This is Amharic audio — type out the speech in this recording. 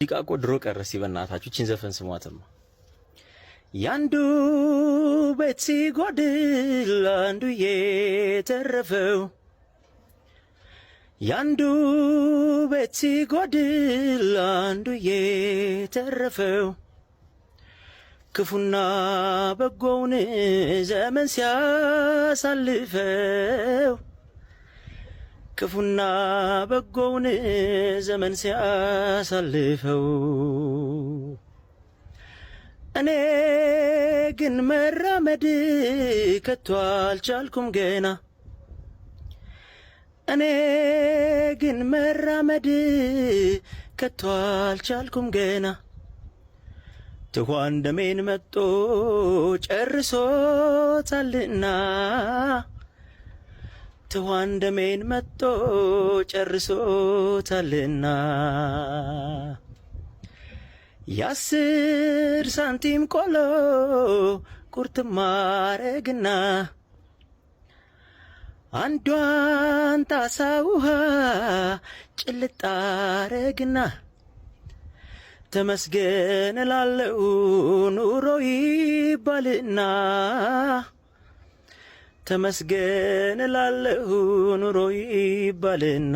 ዲቃቆ ድሮ ቀረስ ይበናታችሁ እቺን ዘፈን ስሟትማ። ያንዱ ቤት ሲጎድል አንዱ የተረፈው፣ ያንዱ ቤት ሲጎድል አንዱ የተረፈው፣ ክፉና በጎውን ዘመን ሲያሳልፈው፣ ክፉና በጎውን ዘመን ሲያሳልፈው፣ እኔ ግን መራመድ ከቶ አልቻልኩም ገና፣ እኔ ግን መራመድ ከቶ አልቻልኩም ገና፣ ትኋን ደሜን መጦ ጨርሶታልና፣ ትኋን ደሜን መጦ ጨርሶታልና፣ የ10 ሳንቲም ቆሎ ቁርጥም አረግና፣ አንዷን ጣሳ ውሃ ጭልጥ አረግና፣ ተመስገን እላለሁ ኑሮ ይባልና፣ ተመስገን እላለሁ ኑሮ ይባልና።